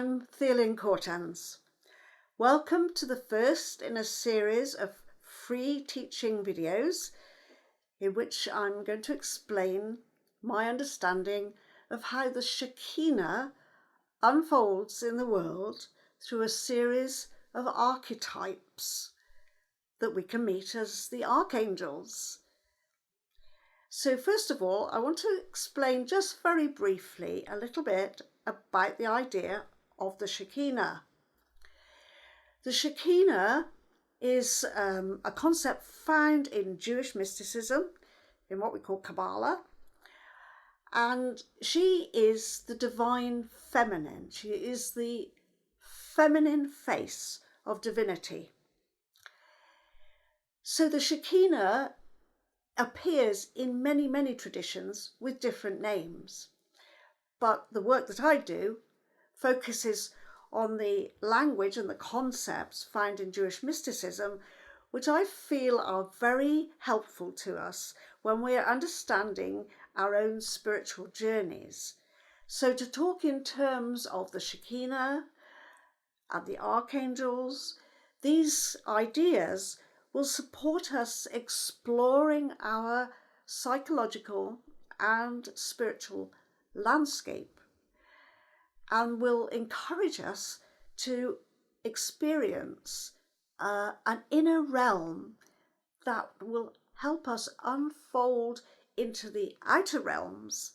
I'm Theolyn Cortens. Welcome to the first in a series of free teaching videos in which I'm going to explain my understanding of how the Shekinah unfolds in the world through a series of archetypes that we can meet as the archangels. So first of all, I want to explain just very briefly a little bit about the idea of the Shekinah. The Shekinah is a concept found in Jewish mysticism, in what we call Kabbalah, and she is the divine feminine. She is the feminine face of divinity. So the Shekinah appears in many, many traditions with different names. But the work that I do focuses on the language and the concepts found in Jewish mysticism, which I feel are very helpful to us when we are understanding our own spiritual journeys. So to talk in terms of the Shekinah and the archangels, these ideas will support us exploring our psychological and spiritual landscape and will encourage us to experience an inner realm that will help us unfold into the outer realms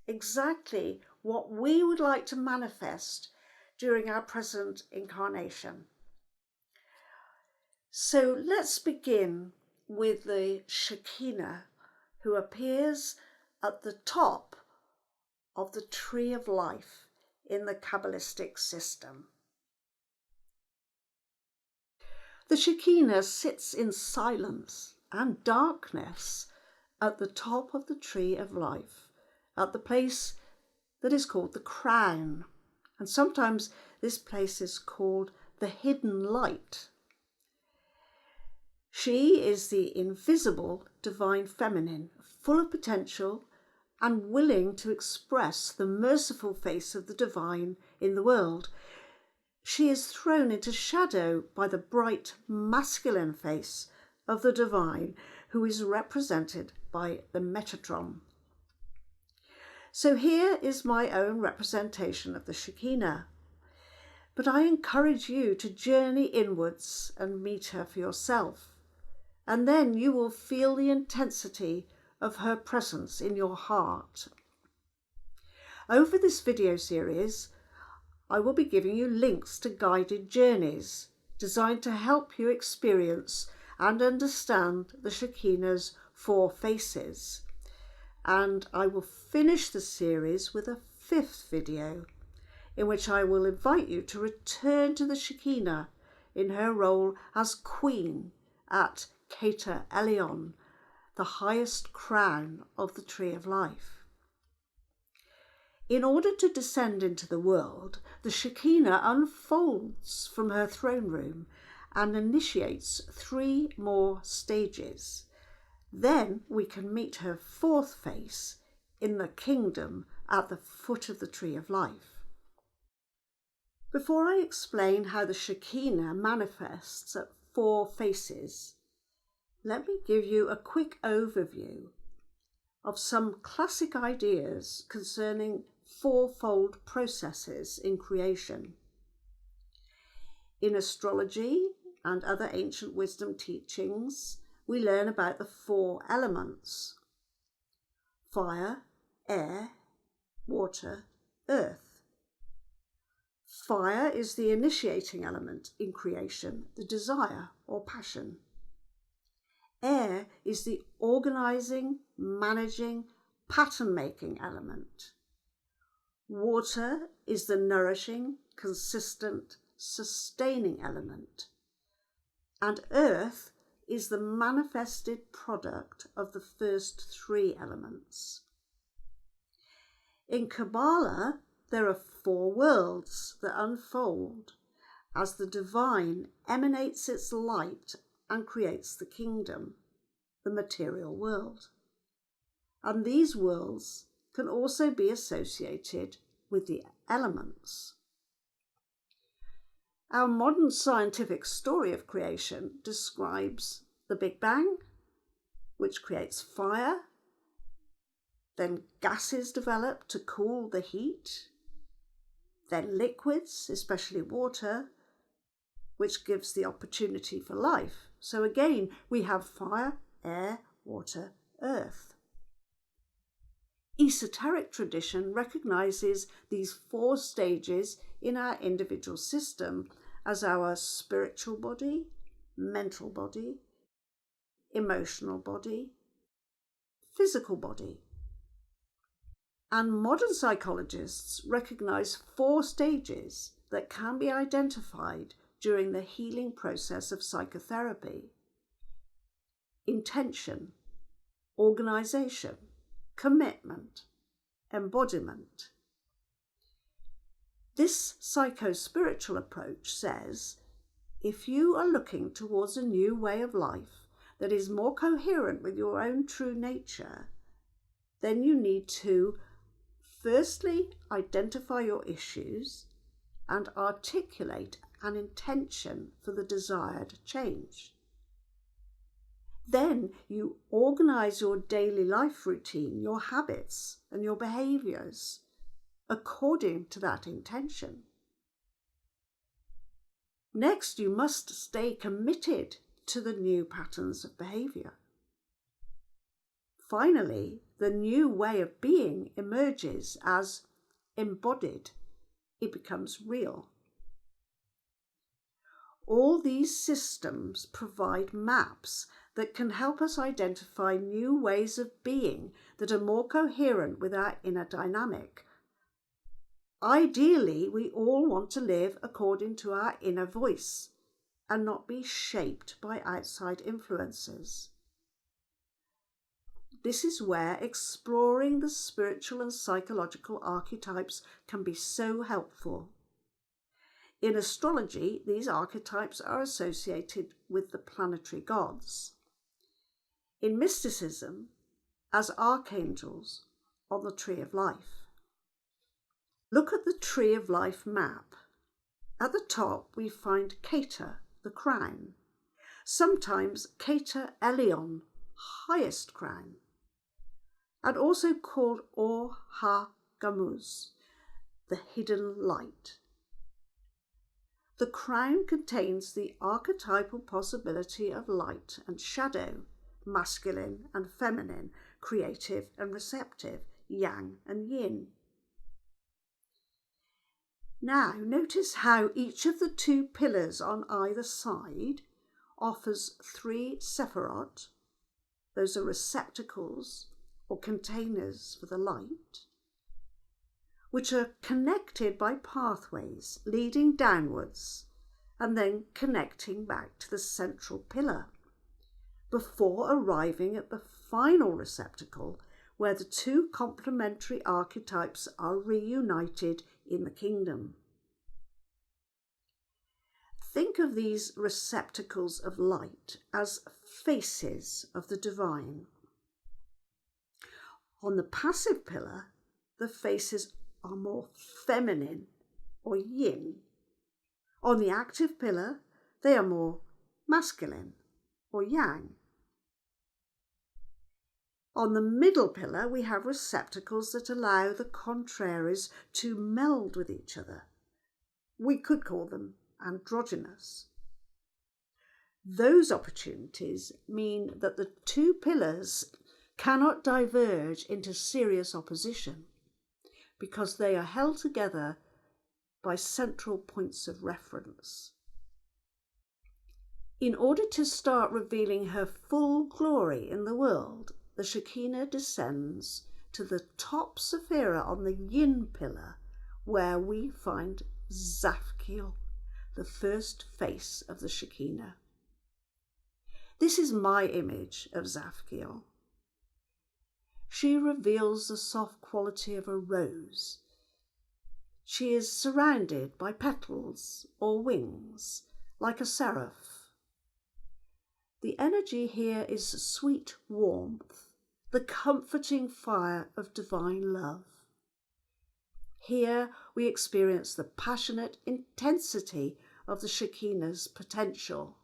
exactly what we would like to manifest during our present incarnation. So let's begin with the Shekinah, who appears at the top of the tree of life in the Kabbalistic system. The Shekinah sits in silence and darkness at the top of the tree of life, at the place that is called the crown, and sometimes this place is called the hidden light. She is the invisible divine feminine, full of potential and willing to express the merciful face of the divine in the world. She is thrown into shadow by the bright masculine face of the divine, who is represented by the Metatron. So here is my own representation of the Shekinah. But I encourage you to journey inwards and meet her for yourself. And then you will feel the intensity of her presence in your heart. Over this video series, I will be giving you links to guided journeys designed to help you experience and understand the Shekinah's 4 faces. And I will finish the series with a 5th video in which I will invite you to return to the Shekinah in her role as Queen at Keter Elyon, the highest crown of the Tree of Life. In order to descend into the world, the Shekinah unfolds from her throne room and initiates 3 more stages. Then we can meet her 4th face in the kingdom at the foot of the Tree of Life. Before I explain how the Shekinah manifests at 4 faces, let me give you a quick overview of some classic ideas concerning fourfold processes in creation. In astrology and other ancient wisdom teachings, we learn about the 4 elements: fire, air, water, earth. Fire is the initiating element in creation, the desire or passion. Air is the organising, managing, pattern-making element. Water is the nourishing, consistent, sustaining element. And earth is the manifested product of the first 3 elements. In Kabbalah, there are 4 worlds that unfold as the divine emanates its light and creates the kingdom, the material world. And these worlds can also be associated with the elements. Our modern scientific story of creation describes the Big Bang, which creates fire, then gases develop to cool the heat, then liquids, especially water, which gives the opportunity for life. So again, we have fire, air, water, earth. Esoteric tradition recognizes these 4 stages in our individual system as our spiritual body, mental body, emotional body, physical body. And modern psychologists recognize 4 stages that can be identified during the healing process of psychotherapy: intention, organization, commitment, embodiment. This psycho-spiritual approach says, if you are looking towards a new way of life that is more coherent with your own true nature, then you need to firstly identify your issues and articulate an intention for the desired change. Then you organize your daily life routine, your habits and your behaviors according to that intention. Next, you must stay committed to the new patterns of behavior. Finally, the new way of being emerges as embodied. It becomes real. All these systems provide maps that can help us identify new ways of being that are more coherent with our inner dynamic. Ideally, we all want to live according to our inner voice and not be shaped by outside influences. This is where exploring the spiritual and psychological archetypes can be so helpful. In astrology, these archetypes are associated with the planetary gods. In mysticism, as archangels on the Tree of Life. Look at the Tree of Life map. At the top, we find Keter, the crown, sometimes Keter Elyon, highest crown, and also called Or Ha Gamuz, the hidden light. The crown contains the archetypal possibility of light and shadow, masculine and feminine, creative and receptive, yang and yin. Now, notice how each of the 2 pillars on either side offers 3 sephirot. Those are receptacles or containers for the light, which are connected by pathways leading downwards and then connecting back to the central pillar, before arriving at the final receptacle where the 2 complementary archetypes are reunited in the kingdom. Think of these receptacles of light as faces of the divine. On the passive pillar, the faces are more feminine or yin. On the active pillar, they are more masculine or yang. On the middle pillar, we have receptacles that allow the contraries to meld with each other. We could call them androgynous. Those opportunities mean that the 2 pillars cannot diverge into serious opposition because they are held together by central points of reference. In order to start revealing her full glory in the world, the Shekinah descends to the top sephira on the yin pillar, where we find Zafkiel, the first face of the Shekinah. This is my image of Zafkiel. She reveals the soft quality of a rose. She is surrounded by petals or wings, like a seraph. The energy here is sweet warmth, the comforting fire of divine love. Here we experience the passionate intensity of the Shekinah's potential.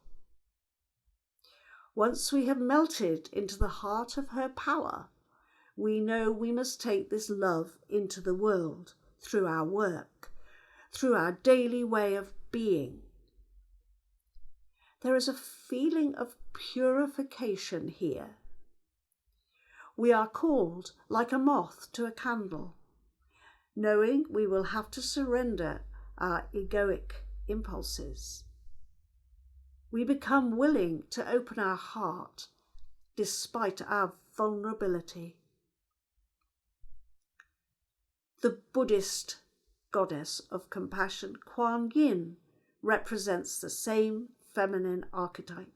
Once we have melted into the heart of her power, we know we must take this love into the world through our work, through our daily way of being. There is a feeling of purification here. We are called like a moth to a candle, knowing we will have to surrender our egoic impulses. We become willing to open our heart despite our vulnerability. The Buddhist goddess of compassion, Kuan Yin, represents the same feminine archetype.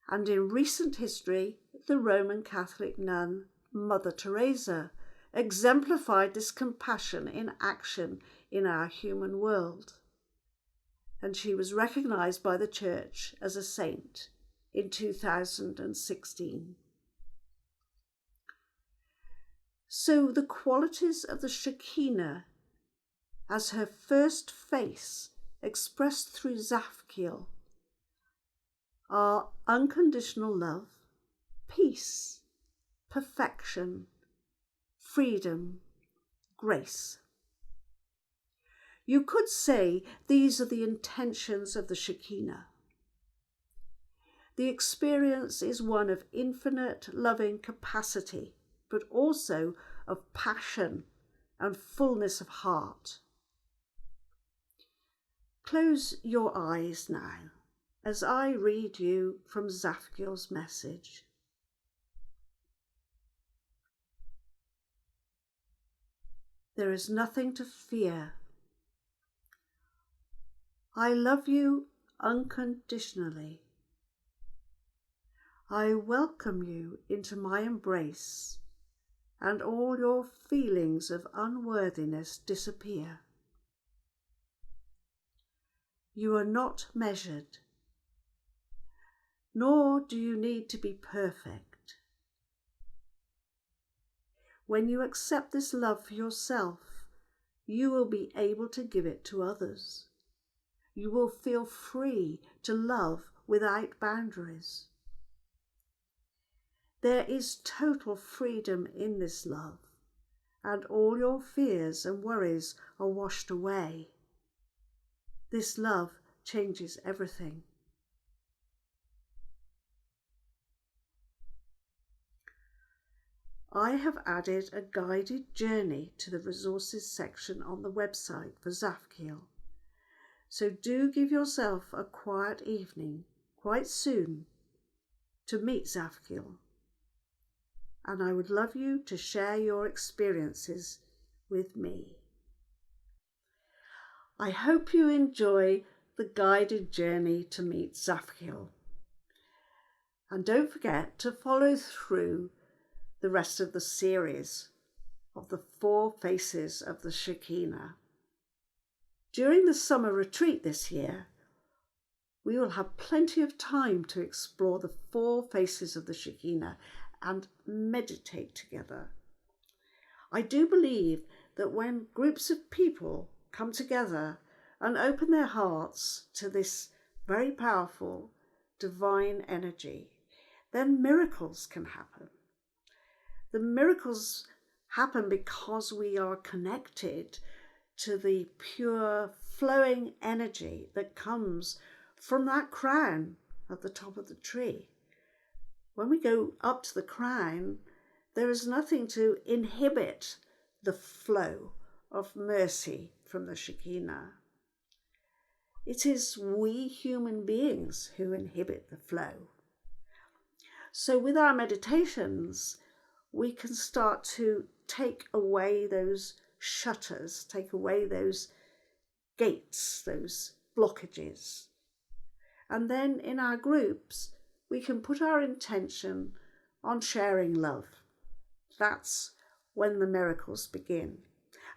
And in recent history, the Roman Catholic nun Mother Teresa exemplified this compassion in action in our human world. And she was recognized by the Church as a saint in 2016. So the qualities of the Shekinah as her first face expressed through Zafkiel are unconditional love, peace, perfection, freedom, grace. You could say these are the intentions of the Shekinah. The experience is one of infinite loving capacity, but also of passion and fullness of heart. Close your eyes now as I read you from Zafkiel's message. There is nothing to fear. I love you unconditionally. I welcome you into my embrace, and all your feelings of unworthiness disappear. You are not measured, nor do you need to be perfect. When you accept this love for yourself, you will be able to give it to others. You will feel free to love without boundaries. There is total freedom in this love, and all your fears and worries are washed away. This love changes everything. I have added a guided journey to the resources section on the website for Zafkiel. So do give yourself a quiet evening quite soon to meet Zafkiel. And I would love you to share your experiences with me. I hope you enjoy the guided journey to meet Zafkiel. And don't forget to follow through the rest of the series of the 4 faces of the Shekinah. During the summer retreat this year, we will have plenty of time to explore the 4 faces of the Shekinah and meditate together. I do believe that when groups of people come together and open their hearts to this very powerful divine energy, then miracles can happen. The miracles happen because we are connected to the pure flowing energy that comes from that crown at the top of the tree. When we go up to the crown, there is nothing to inhibit the flow of mercy from the Shekinah. It is we human beings who inhibit the flow. So with our meditations, we can start to take away those shutters, take away those gates, those blockages. And then in our groups, we can put our intention on sharing love. That's when the miracles begin.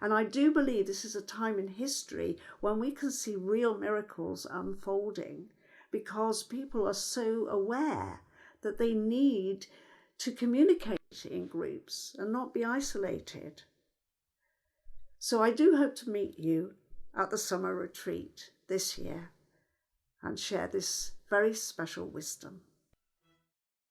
And I do believe this is a time in history when we can see real miracles unfolding because people are so aware that they need to communicate in groups and not be isolated. So I do hope to meet you at the summer retreat this year and share this very special wisdom.